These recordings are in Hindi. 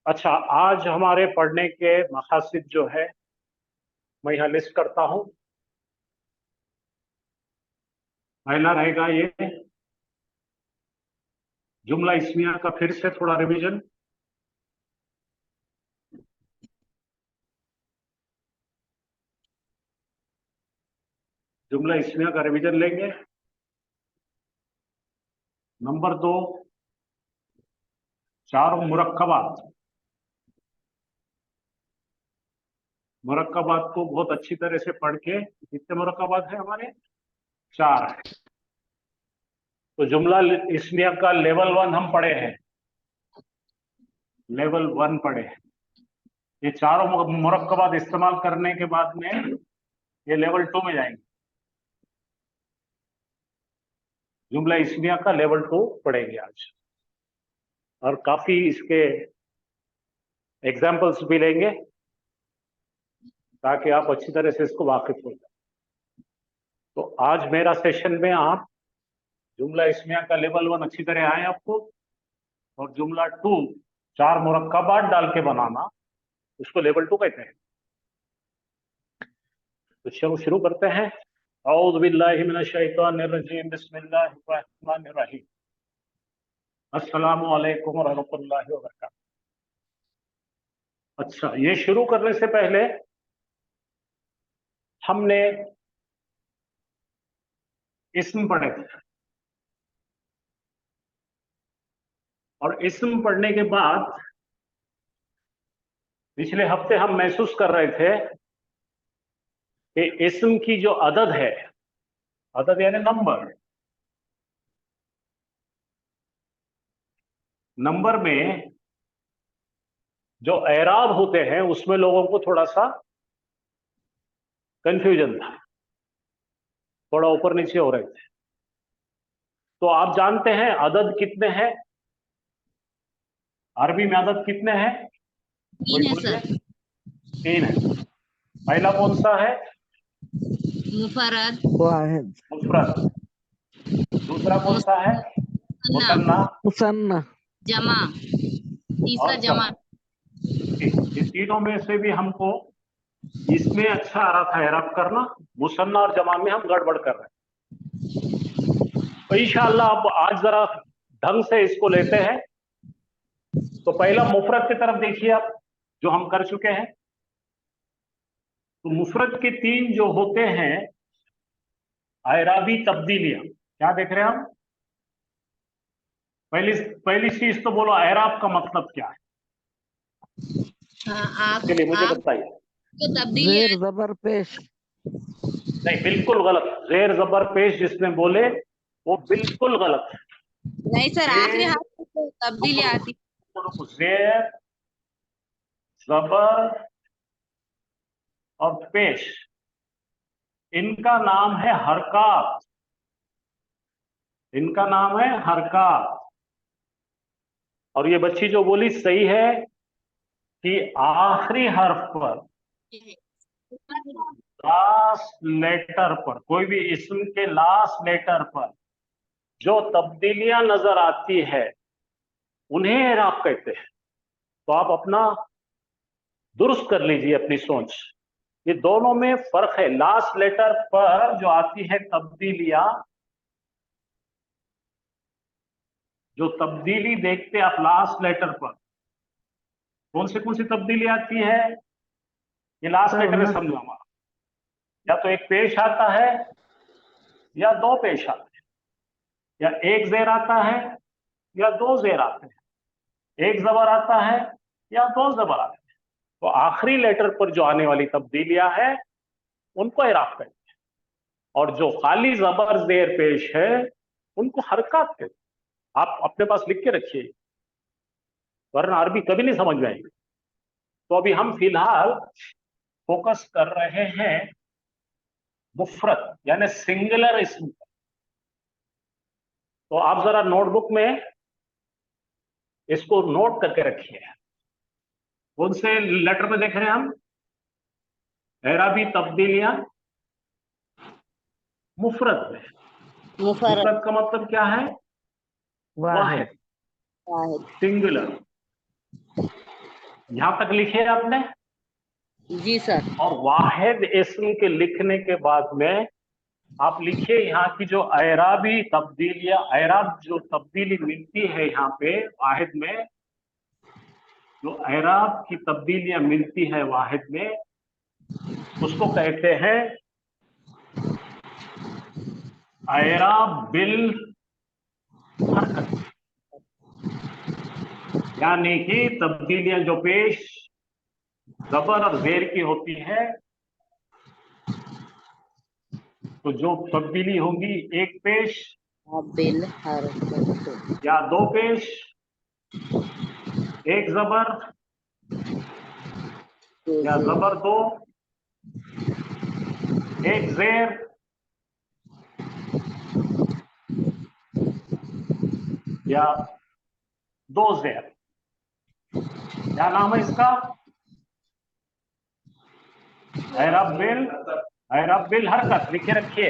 अच्छा, आज हमारे पढ़ने के मकासद जो है मैं यहाँ लिस्ट करता हूँ। पहला रहेगा ये जुमला इस्मिया का फिर से थोड़ा रिवीजन। जुमला इस्मिया का रिवीजन लेंगे। नंबर 2, 4 मुरक्कबात। मुरक्कबात को बहुत अच्छी तरह से पढ़ के, कितने मुरक्कबात है हमारे? 4 है। तो जुमला इस्मिया का लेवल 1 हम पढ़े हैं, लेवल 1 पढ़े हैं। ये चारों मुरक्कबात इस्तेमाल करने के बाद में ये लेवल 2 में जाएंगे। जुमला इस्मिया का लेवल 2 पढ़ेंगे आज, और काफी इसके एग्जाम्पल्स भी लेंगे ताकि आप अच्छी तरह से इसको वाकिफ हो जाए। तो आज मेरा सेशन में आप जुमला इस्मिया का लेवल 1 अच्छी तरह आए आपको, और जुमला 2 4 मुरक्कबात डाल के बनाना, उसको लेवल 2 कहते हैं। तो चलो शुरू करते हैं। औज़ु बिल्लाहि मिनश शैतानिर रजीम, बिस्मिल्लाहिर रहमानिर रहीम। अस्सलामु अलैकुम व रहमतुल्लाहि व बरकातहू। अच्छा, ये शुरू करने से पहले हमने इस्म पढ़े थे, और इस्म पढ़ने के बाद पिछले हफ्ते हम महसूस कर रहे थे कि इस्म की जो अदद है, अदद यानी नंबर, नंबर में जो एराब होते हैं उसमें लोगों को थोड़ा सा कंफ्यूजन था, थोड़ा ऊपर नीचे हो रहे थे। तो आप जानते हैं अदद कितने हैं? अरबी में अदद कितने हैं? 3 है सर। 3 है। पहला कौन सा है? मुफरद, वाहिद, मुफरद। दूसरा कौन सा है? मुसन्ना, मुसन्ना, जमा, तीसरा और जमा। ये तीनों में से भी हमको इसमें अच्छा आ रहा था एराब करना, मुसन्ना और जमा में हम गड़बड़ कर रहे हैं। तो इंशाअल्लाह अब आज जरा ढंग से इसको लेते हैं। तो पहला मुफरद की तरफ देखिए आप, जो हम कर चुके हैं। तो मुफरद के 3 जो होते हैं एराबी तब्दीलियां, क्या देख रहे हैं हम? पहली चीज तो बोलो, एराब का मतलब क्या है? इसके लिए मुझे बताइए। तो तब्दीली जेर जबर पेश। नहीं, बिल्कुल गलत। जेर जबर पेश जिसने बोले वो बिल्कुल गलत है। नहीं सर, आखिरी हाथ में तो तब्दीली आती। जेर जबर और पेश, इनका नाम है हरकात। इनका नाम है हरकात। और ये बच्ची जो बोली सही है कि आखिरी हर्फ पर, लास्ट लेटर पर, कोई भी इस्म के लास्ट लेटर पर जो तब्दीलियां नजर आती है उन्हें एराब कहते हैं। तो आप अपना दुरुस्त कर लीजिए अपनी सोच। ये दोनों में फर्क है। लास्ट लेटर पर जो आती है तब्दीलियां, जो तब्दीली देखते आप लास्ट लेटर पर, कौन सी तब्दीली आती है? ये लास्ट लेटर है, समझो हमारा। या तो एक पेश आता है या 2 पेश आते हैं, या एक जेर आता है या 2 जेर आते हैं, एक जबर आता है या 2 जबर आते हैं। तो आखिरी लेटर पर जो आने वाली तब्दीलियां है उनको इराब कहते हैं, और जो खाली जबर जेर पेश है उनको हरकत कहते हैं। आप अपने पास लिख के रखिए, वरना अरबी कभी नहीं समझ में आएगी। तो अभी हम फिलहाल फोकस कर रहे हैं मुफरद यानी सिंगुलर इस्म। तो आप जरा नोटबुक में इसको नोट करके रखिए। कौन से लेटर में देख रहे हैं हम? एराबी तब्दीलियां मुफरद में। मुफरद का मतलब क्या है? वाहिद, सिंगुलर। यहां तक लिखे आपने। जी सर। और वाहिद इस्म के लिखने के बाद में आप लिखिए यहाँ की जो एराबी तब्दीलियां, एराब जो तब्दीली मिलती है यहाँ पे वाहिद में, जो एराब की तब्दीलियां मिलती है वाहिद में, उसको कहते हैं एराब बिल हरकत। यानी कि तब्दीलियां जो पेश जबर और जेर की होती है, तो जो तब्दीली होगी एक पेश बिल हरकत। या दो पेश, एक जबर या जबर दो, एक जेर या दो जेर। क्या नाम है इसका? एराब बिल हरकत लिखे रखिए।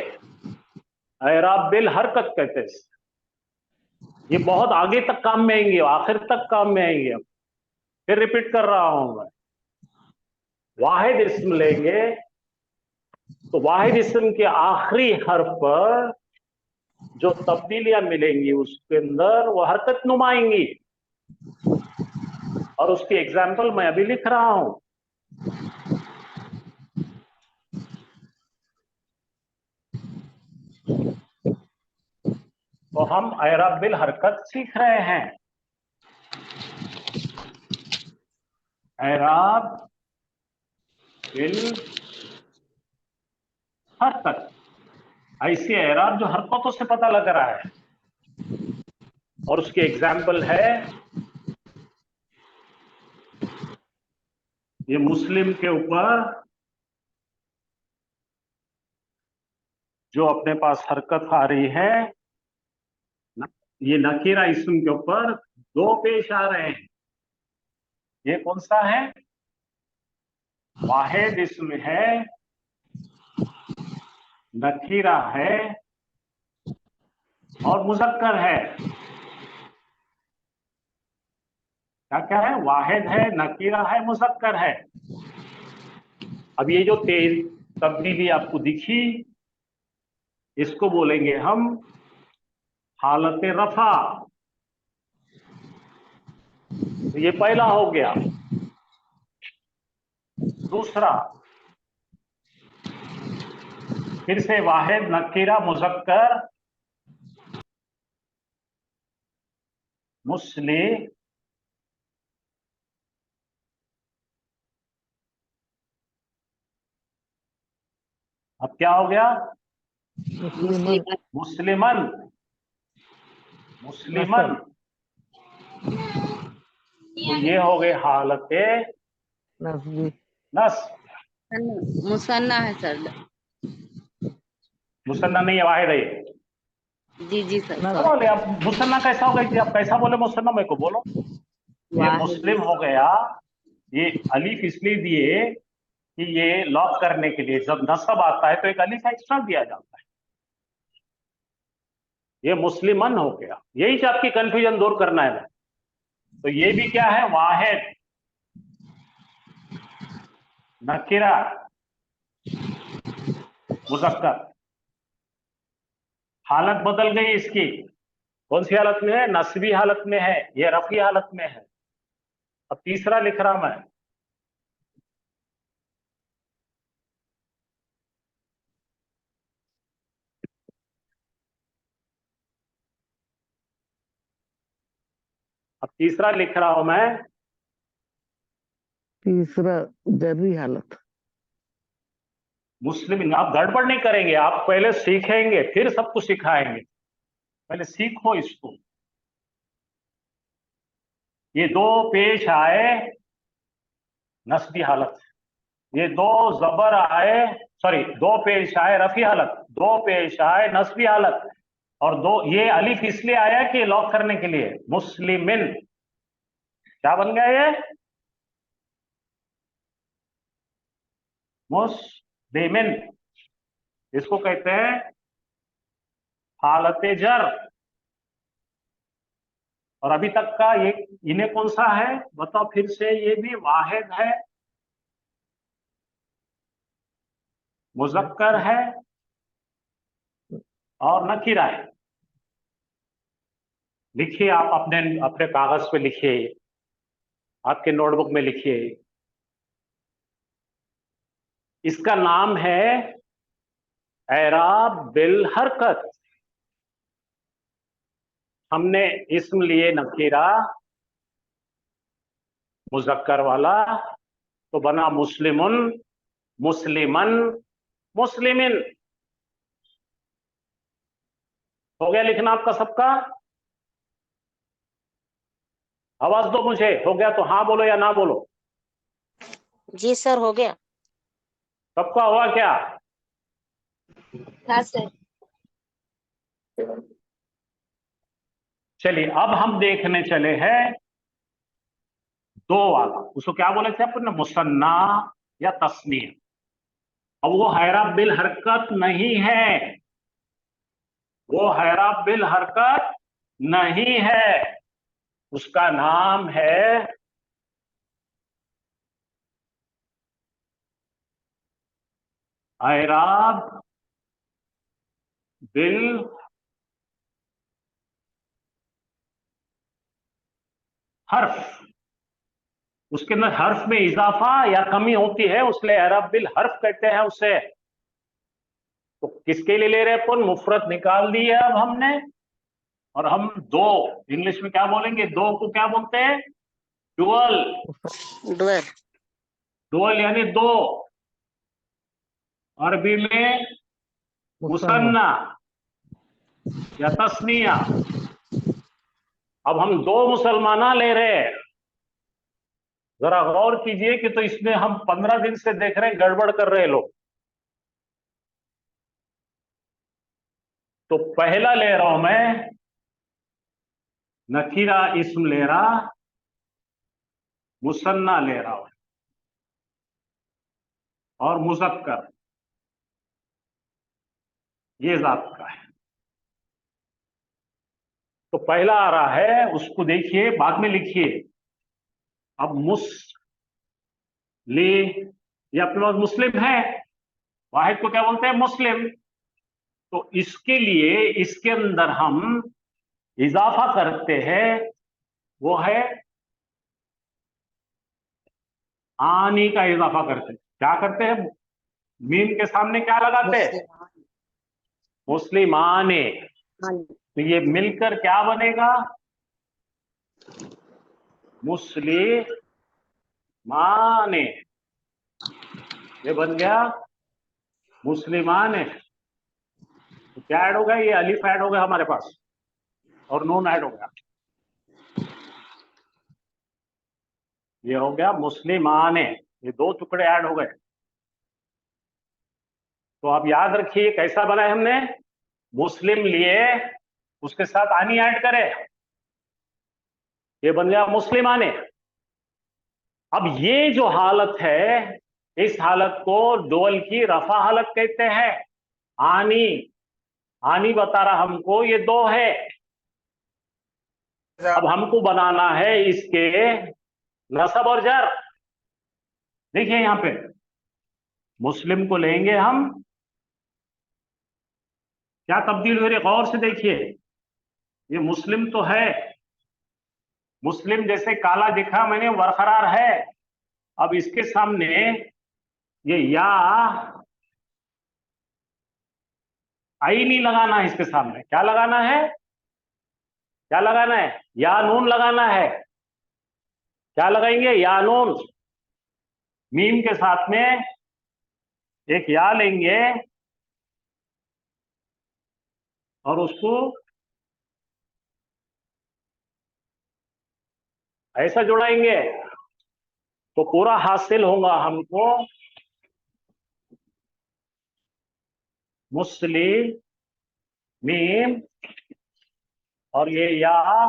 एराब बिल हरकत कहते हैं इसे। ये बहुत आगे तक काम में आएंगे, आखिर तक काम में आएंगे। अब फिर रिपीट कर रहा हूं मैं। वाहिद इस्म लेंगे तो वाहिद इस्म के आखिरी हर्फ पर जो तब्दीलियां मिलेंगी उसके अंदर वो हरकत नुमाएंगी। और उसकी एग्जाम्पल मैं अभी लिख रहा हूं। तो हम एराब बिल हरकत सीख रहे हैं। एराब बिल हरकत, ऐसी एराब जो हरकतों से पता लग रहा है। और उसकी एग्जाम्पल है ये मुस्लिम के ऊपर जो अपने पास हरकत आ रही है, ये नकीरा इस्म के ऊपर दो पेश आ रहे हैं। ये कौन सा है? वाहिद इस्म है, नकीरा है और मुज़क्कर है। क्या क्या है? वाहिद है, नकीरा है, मुज़क्कर है। अब ये जो तेज तब्दीली आपको दिखी, इसको बोलेंगे हम हालत रफा। तो ये पहला हो गया। दूसरा, फिर से वाहिद, नकीरा, मुज़क्कर, मुस्लिम, अब क्या हो गया? मुस्लिमन मुस्लिमन, मुस्लिमन। तो ये हो गए हालत नस्बी नस। मुसन्ना है सर। मुसन्ना नहीं है, वाहिद है ये। जी जी सर। बोले आप मुसन्ना कैसा हो गई थी? आप कैसा बोले मुसन्ना? मेरे को बोलो। ये वाहिद। मुस्लिम हो गया। ये अलीफ इसलिए दिए कि ये लॉक करने के लिए जब नसब आता है तो एक अलीफ एक्स्ट्रा दिया जाता है। ये मुस्लिमन हो गया। यही से आपकी कंफ्यूजन दूर करना है। तो ये भी क्या है? वाहिद, नकीरा, मुज़क्कर। हालत बदल गई इसकी। कौन सी हालत में है? नस्बी हालत में है, ये रफी हालत में है। अब तीसरा लिख रहा मैं। अब तीसरा लिख रहा हूं मैं। तीसरा जर्री हालत। मुस्लिम, आप गड़बड़ नहीं करेंगे, आप पहले सीखेंगे फिर सब कुछ सिखाएंगे। पहले सीखो इसको। ये दो पेश आए नस्बी हालत, ये दो जबर आए, सॉरी दो पेश आए रफी हालत, दो पेश आए नस्बी हालत, और दो ये अलिफ इसलिए आया कि लॉक करने के लिए। मुस्लिमिन क्या बन गया? ये मुस्लिमिन। इसको कहते हैं हालत जर। और अभी तक का ये इन्हें कौन सा है बताओ फिर से, ये भी वाहिद है, मुज़क्कर है और नकीरा है। लिखिए, आप अपने अपने कागज पे लिखिए, आपके नोटबुक में लिखिए। इसका नाम है एराब बिल हरकत। हमने इस्म लिए नकीरा मुज़क्कर वाला, तो बना मुस्लिमुन, मुस्लिमन, मुस्लिमिन। हो गया लिखना आपका सबका? आवाज दो मुझे, हो गया तो हाँ बोलो या ना बोलो। जी सर, हो गया। सबका हुआ क्या? हाँ सर। चलिए अब हम देखने चले हैं दो वाला, उसको क्या बोले थे अपन, मुसन्ना या तस्नीह। अब वो हैराब बिल हरकत नहीं है, वो हैराब बिल हरकत नहीं है, उसका नाम है ऐराब बिल हर्फ। उसके अंदर हर्फ में इजाफा या कमी होती है, उसलिए ऐराब बिल हर्फ कहते हैं उसे। तो किसके लिए ले रहे हैं अपन, मुफरत निकाल दी है अब हमने, और हम दो, इंग्लिश में क्या बोलेंगे, दो को क्या बोलते हैं, डुअल। डुअल। डुअल यानी दो, अरबी में मुसन्ना। मुसन्ना या तस्निया। अब हम दो मुसलमाना ले रहे हैं। जरा गौर कीजिए कि तो इसमें हम 15 दिन से देख रहे हैं गड़बड़ कर रहे हैं लोग। तो पहला ले रहा हूं मैं, नकीरा इस्म ले रहा, मुसन्ना ले रहा हूं और मुज़क्कर, ये जात का है। तो पहला आ रहा है, उसको देखिए, बाद में लिखिए। अब मुस्ली, ये अपने पास मुस्लिम है, वाहिद को क्या बोलते हैं, मुस्लिम। तो इसके लिए इसके अंदर हम इजाफा करते हैं, वो है आनी का इजाफा करते हैं। क्या करते हैं, मीम के सामने क्या लगाते हैं, मुस्लिम। मुस्लिमाने। हाँ। तो ये मिलकर क्या बनेगा, मुस्लिमाने। ये बन गया मुस्लिमाने। तो क्या ऐड होगा, ये अलिफ ऐड हो गया हमारे पास और नून ऐड हो गया, ये हो गया मुस्लिमाने। ये दो टुकड़े ऐड हो गए। तो आप याद रखिए कैसा बना है हमने, मुस्लिम लिए, उसके साथ आनी ऐड करें, ये बन गया मुस्लिमाने। अब ये जो हालत है, इस हालत को डोल की रफा हालत कहते हैं। आनी, आनी बता रहा हमको ये दो है। अब हमको बनाना है इसके नसब और जर। देखिए यहां पे मुस्लिम को लेंगे हम, क्या तब्दील हो रही है, गौर से देखिए। ये मुस्लिम तो है, मुस्लिम जैसे काला दिखा मैंने बरकरार है। अब इसके सामने ये या आई नहीं लगाना है, इसके सामने क्या लगाना है, क्या लगाना है, या नून लगाना है। क्या लगाएंगे, या नून। मीम के साथ में एक या लेंगे और उसको ऐसा जुड़ाएंगे, तो पूरा हासिल होगा हमको मुस्लिम मीम, और ये या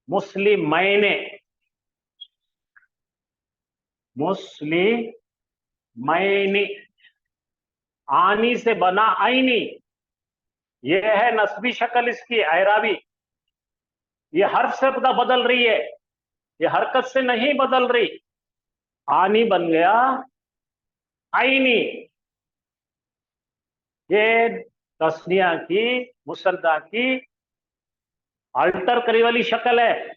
मुस्लिम मैने, मुस्लिम मैनी। आनी से बना आईनी, ये है नस्बी शक्ल इसकी ऐराबी। ये हर्फ से पता बदल रही है, ये हरकत से नहीं बदल रही। आनी बन गया आईनी। ये तस्निया की, मुसन्ना की अल्टर करी वाली शक्ल है।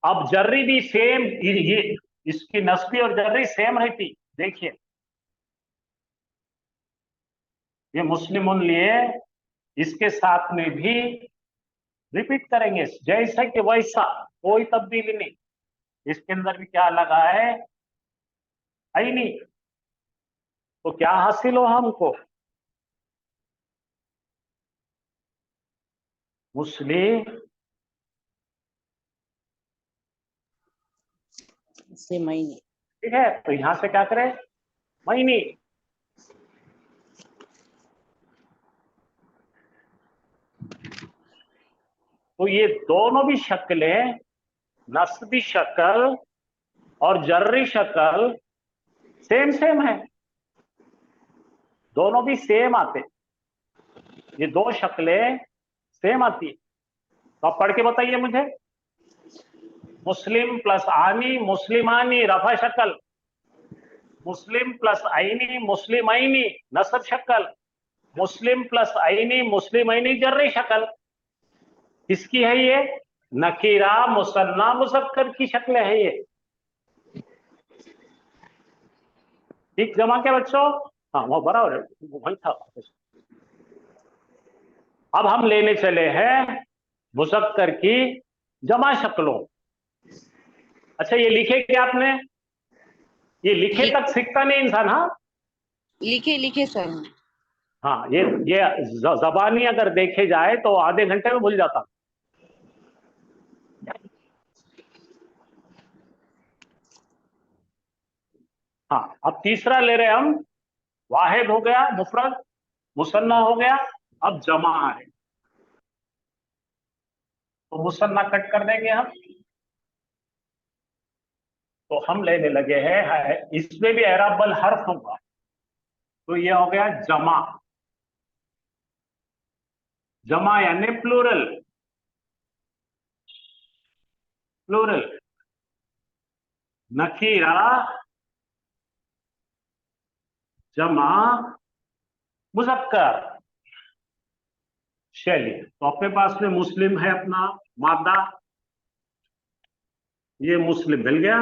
अब जर्री भी सेम, ये इसकी नस्बी और जर्री सेम रहती। देखिए ये मुस्लिमुन लिए, इसके साथ में भी रिपीट करेंगे जैसा कि वैसा, कोई तब्दीली नहीं। इसके अंदर भी क्या लगा है, आईनी। तो क्या हासिल हो हमको, मुस्लिम से महीने। ठीक है। तो यहां से क्या करें, महीनी। तो ये दोनों भी शक्लें, नस्बी शक्ल और जर्री शक्ल सेम सेम है, दोनों भी सेम आते। ये दो शक्लें सेम आती है। तो आप पढ़ के बताइए मुझे। मुस्लिम प्लस आनी मुस्लिमानी रफा शक्ल, मुस्लिम प्लस आईनी मुस्लिमाइनी नसब शक्ल, मुस्लिम प्लस आईनी मुस्लिमाइनी जर्री शक्ल। किसकी है ये, नकीरा मुसन्ना मुज़क्कर की शक्ल है ये। ठीक जमा के बच्चों, हाँ वो बराबर है, वही था। अब हम लेने चले हैं मुज़क्कर की जमा शक्लों। अच्छा ये लिखे क्या आपने, ये लिखे तक सीखता नहीं इंसान। हाँ लिखे लिखे सर। हाँ, ये जबानी अगर देखे जाए तो आधे घंटे में भूल जाता। हाँ अब तीसरा ले रहे हम, वाहिद हो गया मुफरद, मुसन्ना हो गया, अब जमा है। तो मुसन्ना कट कर देंगे हम। तो हम लेने लगे हैं, इसमें भी एराबल हर्फ होगा। तो ये हो गया जमा। जमा यानी प्लूरल, प्लूरल। नकीरा जमा मुज़क्कर। चलिए तो अपने पास में मुस्लिम है अपना मादा, ये मुस्लिम मिल गया।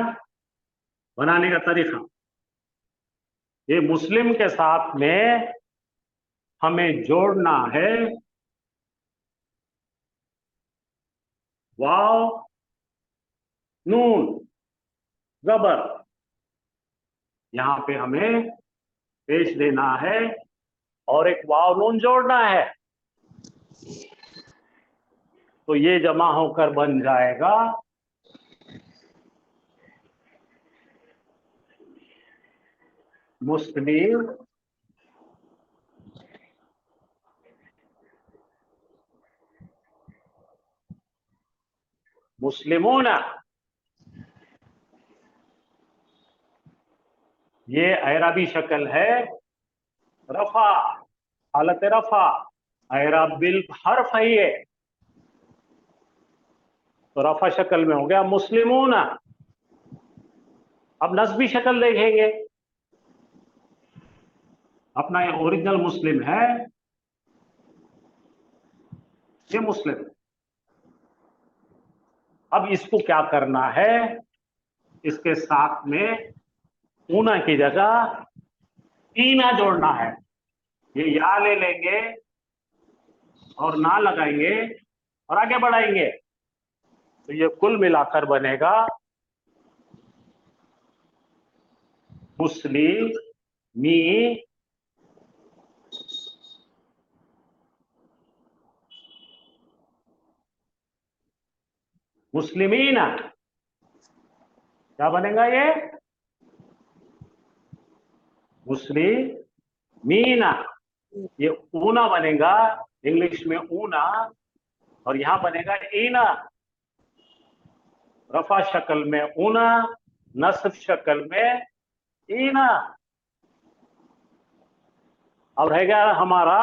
बनाने का तरीका, ये मुस्लिम के साथ में हमें जोड़ना है वाव नून जबर। यहां पे हमें पेश देना है और एक वाव नून जोड़ना है। तो ये जमा होकर बन जाएगा मुस्लिम मुस्लिमूना। ये ऐराबी शक्ल है रफा, हालत रफा, ऐराब बिल हर्फ है ये। तो रफा शक्ल में हो गया मुस्लिमूना। अब नस्बी शक्ल देखेंगे, अपना ये ओरिजिनल मुस्लिम है, ये मुस्लिम। अब इसको क्या करना है, इसके साथ में ऊना की जगह ईना जोड़ना है। ये या ले लेंगे और ना लगाएंगे और आगे बढ़ाएंगे। तो ये कुल मिलाकर बनेगा मुस्लिम मी मुस्लिमीना। क्या बनेगा ये, मुस्लिमीना। ये ऊना बनेगा इंग्लिश में ऊना, और यहां बनेगा ईना। रफा शक्ल में ऊना, नस्ब शक्ल में ईना। अब रहेगा हमारा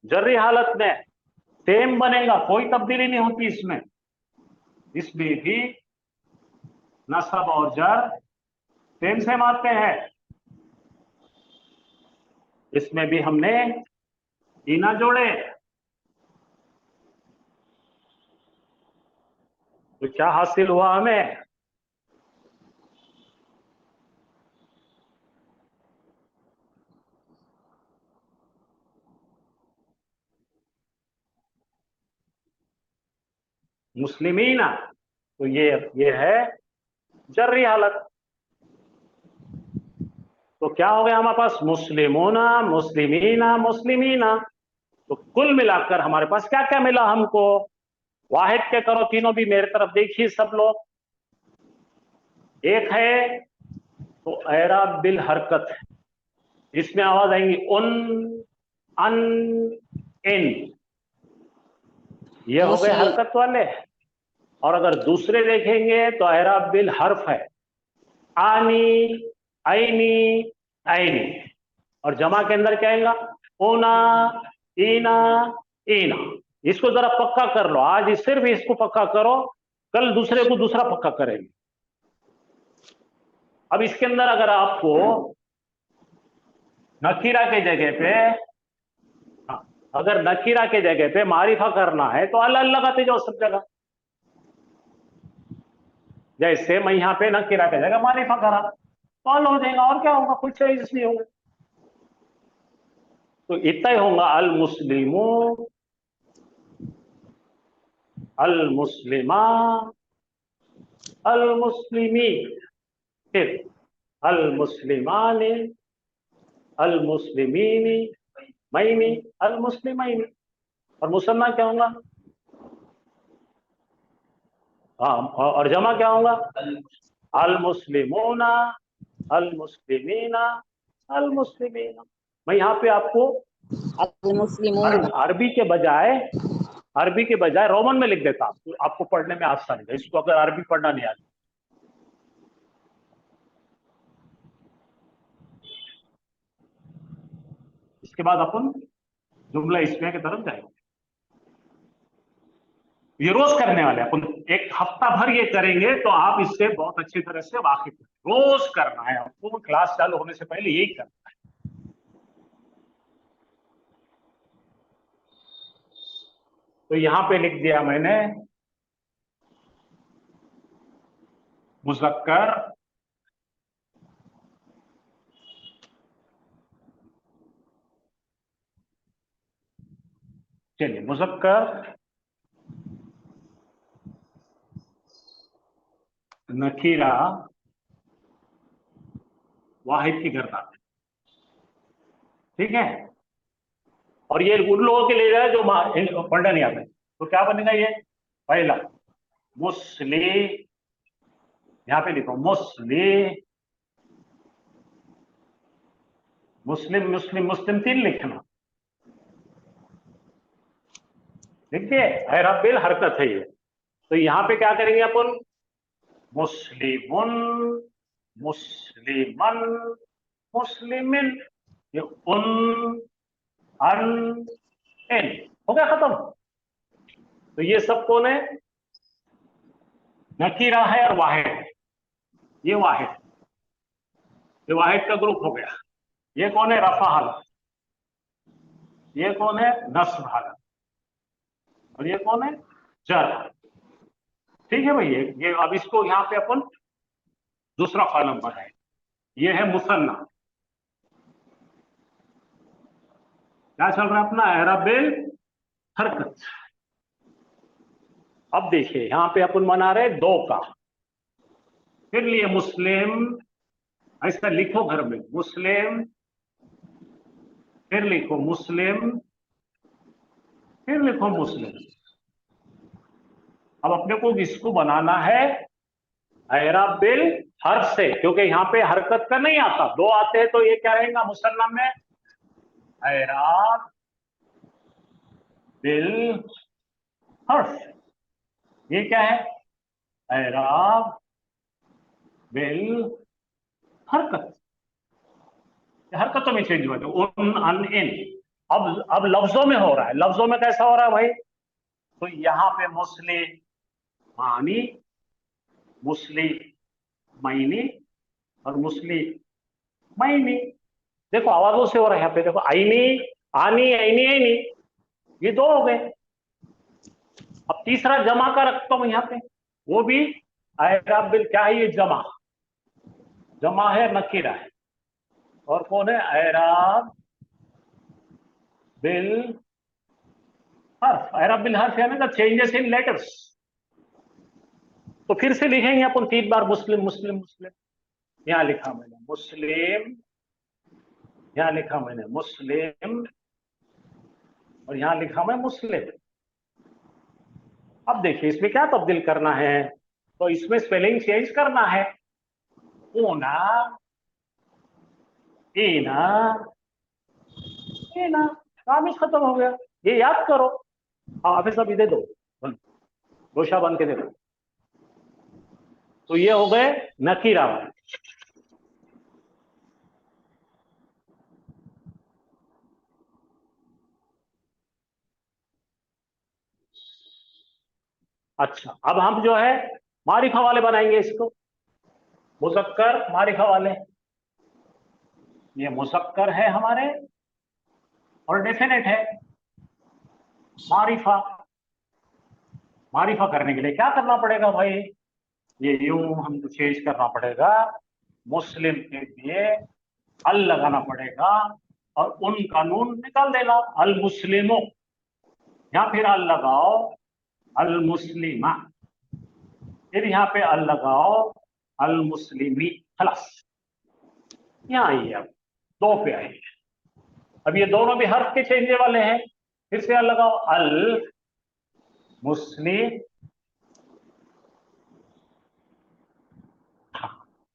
जर्री हालत में सेम बनेगा, कोई तब्दीली नहीं होती इसमें। इसमें भी नसब और जर सेम सेम आते हैं। इसमें भी हमने इना जोड़े, तो क्या हासिल हुआ हमें? मुस्लिमीना, तो ये है जर्री हालत। तो क्या हो गया हमारे पास? मुस्लिमोना, मुस्लिमीना, मुस्लिमीना। तो कुल मिलाकर हमारे पास क्या क्या मिला हमको? वाहिद के करो तीनों भी, मेरे तरफ देखिए सब लोग। एक है तो एराब बिल हरकत है, इसमें आवाज आएंगी उन, अन, इन, ये हो गए मुस्लिम हरकत वाले। और अगर दूसरे देखेंगे तो एराब बिल हर्फ है, आनी, आईनी, आईनी। और जमा के अंदर क्या आएगा? ओना, ईना, ईना। इसको जरा पक्का कर लो, आज सिर्फ इसको पक्का करो, कल दूसरे को दूसरा पक्का करेंगे। अब इसके अंदर अगर आपको नकीरा के जगह पे, अगर नकीरा के जगह पे मारिफा करना है तो अल्लाह लगाते जाओ सब जगह। जैसे मैं यहां पे नकीरा के जगह मारिफा करा तो अल हो जाएगा, और क्या होगा? कुछ चेंज नहीं होगा। तो इतना ही होगा, अल मुस्लिमो, अल मुस्लिमा, अल मुस्लिमी, फिर अल मुस्लिमानी, अल मुस्लिमीनी, मईनी, अल मुस्लिमैनी। और मुसन्ना क्या होगा? हाँ, और जमा क्या होगा? अल मुस्लिमोना, अल मुस्लिमीना, अल मुस्लिमीना। मैं यहाँ पे आपको मुस्लिमून अरबी के बजाय रोमन में लिख देता हूं, तो आपको पढ़ने में आसानी है। इसको अगर अरबी पढ़ना नहीं आता, इसके बाद अपन जुमला इस्मिया की तरफ जाएंगे। ये रोज करने वाले अपन, एक हफ्ता भर ये करेंगे तो आप इससे बहुत अच्छी तरह से वाकिफ हैं। रोज करना है आपको, क्लास चालू होने से पहले यही करना है। तो यहां पे लिख दिया मैंने मुज़क्कर, चलिए मुज़क्कर, नकीरा, वाहिद की गर्दान, ठीक है। और ये उन लोगों के लिए है जो पढ़ना नहीं आते, तो क्या बनेगा ये? पहला मुस्लिम, यहां पे लिखो मुस्लिम, मुस्लिम, मुस्लिम, मुस्लिम, तीन लिखना, देखिए हैराबिल हरकत है ये। तो यहां पे क्या करेंगे अपन? मुस्लिमुन, मुस्लिमन, मुस्लिमिन, ये उन, अन, इन हो गया, खत्म। तो ये सब कौन है? नकीरा है और वाहिद है। ये वाहिद, ये वाहिद का ग्रुप हो गया। ये कौन है? रफा हालत। ये कौन है? नस्ब हालत। और ये कौन है? जर हालत। ठीक है भाई, ये अब इसको यहां पे अपन दूसरा कॉलम बनाए। ये है मुसन्ना। क्या चल रहा है अपना? एराबिल हरकत। अब देखिए यहां पे अपन बना रहे दो का, फिर लिए मुस्लिम, ऐसा लिखो घर में, मुस्लिम, फिर लिखो मुस्लिम, फिर लिखो मुस्लिम। अब अपने को इसको बनाना है एराबिल हर्फ से, क्योंकि यहां पे हरकत का नहीं आता, दो आते हैं। तो ये क्या रहेगा मुसन्ना में? एराब बिल हर्फ। ये क्या है? एराब बिल हरकत। हरकतों में चेंज हुआ, उन, अन, इन। अब लफ्जों में हो रहा है। लफ्जों में कैसा हो रहा है भाई? तो यहाँ पे मुस्लिम मानी, मुस्लिम मैनी और मुस्लिम मैनी। देखो आवाजों से हो रहा है। यहाँ पे देखो, आईनी, आनी, ऐनी, ऐनी, ये दो हो गए। अब तीसरा जमा का रखता हूं यहाँ पे, वो भी एराब बिल, क्या है ये? जमा। जमा है, नकीरा है। और कौन है? एराब बिल हर्फ। एराब बिल हर्फ यानी द चेंजेस इन लेटर्स। तो फिर से लिखेंगे अपन 3 बार मुस्लिम मुस्लिम मुस्लिम। यहां लिखा मैंने मुस्लिम, यहां लिखा मैंने मुस्लिम, और यहां लिखा मैं मुस्लिम। अब देखिए इसमें क्या तब्दील करना है, तो इसमें स्पेलिंग चेंज करना है। ऊना, ईना, ईना, काम ही खत्म हो गया। ये याद करो। हाँ हाफिज साहब, ये दे दो, गोशा बन के दे दो। तो ये हो गए नकीरा वाले। अच्छा, अब हम जो है मारिफा वाले बनाएंगे इसको। मुज़क्कर मारिफा वाले। ये मुज़क्कर है हमारे और डेफिनेट है। मारिफा, मारिफा करने के लिए क्या करना पड़ेगा भाई? ये यूं हमको चेंज करना पड़ेगा। मुस्लिम के लिए अल लगाना पड़ेगा और उन कानून निकाल देना। अल मुस्लिमो, या फिर अल लगाओ अल मुस्लिमा, फिर यहाँ पे अल लगाओ अल मुस्लिमी। खलास, यहाँ आइए। अब दो पे आइए। अब ये दोनों भी हर्फ के चेंजने वाले हैं। फिर से अल लगाओ, अल मुस्लिम।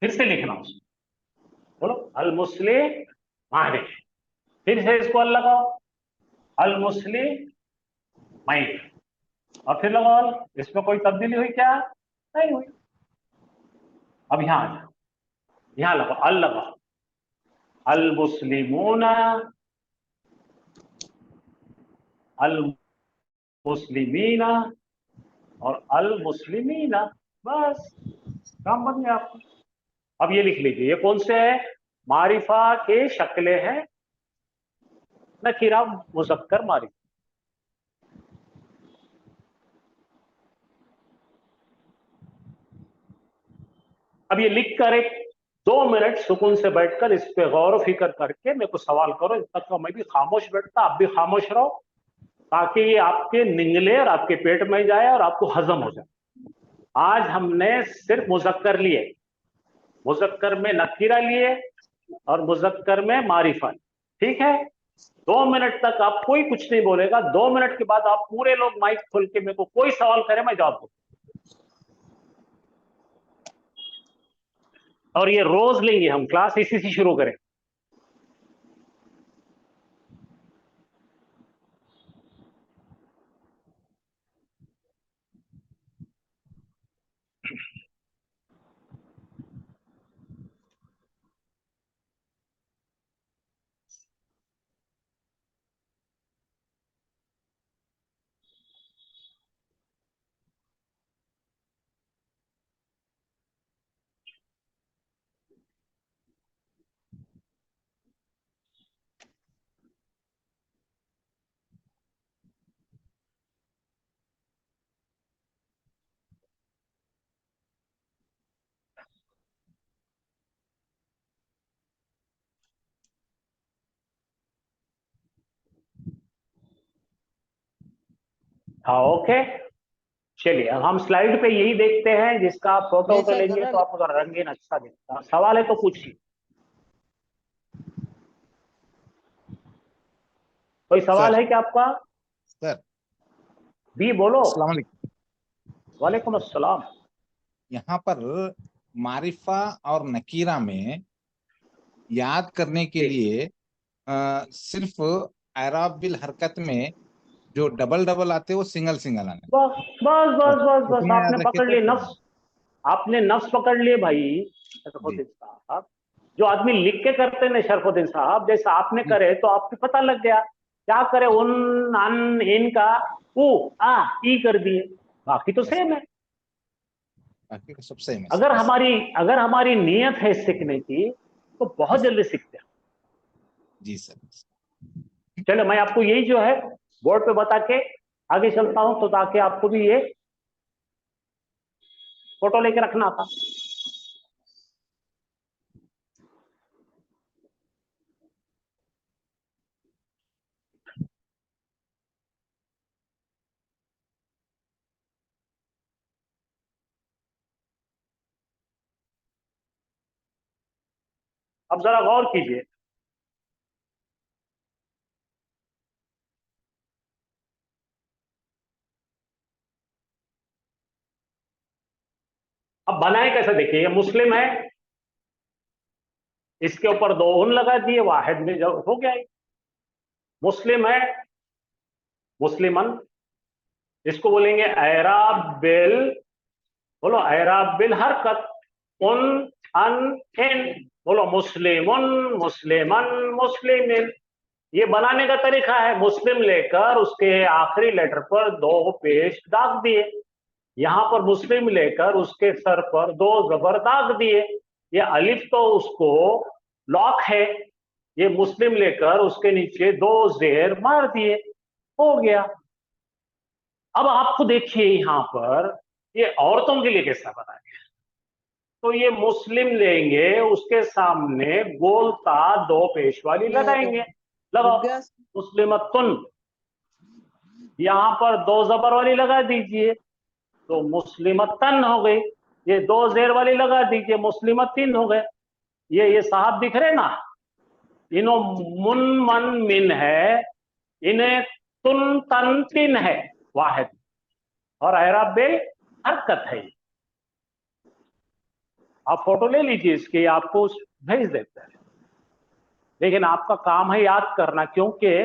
फिर से लिखना उसको, बोलो अल मुस्लिम माने। फिर से इसको अल लगाओ, अल मुस्लिम माइन। और फिर लगाओ अल। इसमें कोई तब्दीली हुई क्या? नहीं हुई। अब यहां आ जाओ, यहां लगाओ, अल लगाओ, अल मुस्लिमूना, अल मुस्लिमीना और अल मुस्लिमीना। बस काम बन गया आपका। अब ये लिख लीजिए, ये कौन से है? मारिफा के शक्लें हैं, नकीरा, मुज़क्कर, मारिफा। अब ये लिख कर एक 2 मिनट सुकून से बैठकर इस पे गौर फिक्र करके मेरे को सवाल करो। जब तक मैं भी खामोश बैठता, आप भी खामोश रहो, ताकि ये आपके निंगले और आपके पेट में जाए और आपको हजम हो जाए। आज हमने सिर्फ मुज़क्कर लिए, मुज़क्कर में नकीरा लिए और मुज़क्कर में मारिफा। ठीक है, 2 मिनट तक आप कोई कुछ नहीं बोलेगा। 2 मिनट के बाद आप पूरे लोग माइक खोल के मेरे को कोई सवाल करे, मैं जवाब दूंगा। और ये रोज लेंगे हम क्लास, इसी से शुरू करें। हाँ ओके, चलिए अब हम स्लाइड पे यही देखते हैं, जिसका आप फोटो नहीं तो सर, कर लेंगे रहा तो है। आपका रंगीन अच्छा दिखता है। सवाल है तो पूछिए, कोई सवाल सर है क्या आपका? सर बी बोलो। अस्सलाम वालेकुम। वालेकुम अस्सलाम। यहाँ पर मारिफा और नकीरा में याद करने के जी, लिए सिर्फ एराब बिल हरकत में जो डबल डबल आते हैं वो सिंगल सिंगल आने। बस बस तो बस बस बस, उतना आपने याद रखिए पकड़ तो लिए क्या नफ्स। आपने नफ्स पकड़ लिए भाई जी शरफुद्दीन साहब। जो आदमी लिख के करते ना शरफुद्दीन साहब, जैसा आपने जी करे तो आपको पता लग गया। क्या करे, उन अन इन का उ आ ई कर दिए, बाकी तो सेम है। बाकी का सब सेम है अगर हमारी नीयत है सीखने की तो बहुत जल्दी सीखते हैं। जी सर। चलो मैं आपको यही जो है बोर्ड पे बता के आगे चलता हूं, तो ताकि आपको भी ये फोटो लेके रखना था। अब जरा गौर कीजिए, अब बनाए कैसे, देखिए ये मुस्लिम है, इसके ऊपर दो उन लगा दिए, वाहिद में जो हो गया ये। मुस्लिम है, मुस्लिमन, इसको बोलेंगे एराब बिल, बोलो एराब बिल हरकत, उन अन इन, बोलो मुस्लिमुन मुस्लिमन मुस्लिमिन। ये बनाने का तरीका है, मुस्लिम लेकर उसके आखिरी लेटर पर दो पेश दाग दिए, यहां पर मुस्लिम लेकर उसके सर पर दो जबर दाग दिए, ये अलिफ तो उसको लॉक है, ये मुस्लिम लेकर उसके नीचे दो जेर मार दिए, हो गया। अब आपको देखिए यहां पर ये औरतों के लिए कैसा बनाया गया, तो ये मुस्लिम लेंगे, उसके सामने गोलता दो पेश वाली लगाएंगे, लगाओ मुस्लिमतुन, यहां पर दो जबर वाली लगा दीजिए तो मुस्लिमतन हो गई, ये दो जेर वाली लगा दीजिए मुस्लिमतिन हो गए। ये साहब दिख रहे ना, इनो मुन मन मिन है, इन्हें तुन तन तिन है वाहिद, और एराब बे हरकत है। आप फोटो ले लीजिए इसके, आपको भेज देते हैं, लेकिन आपका काम है याद करना, क्योंकि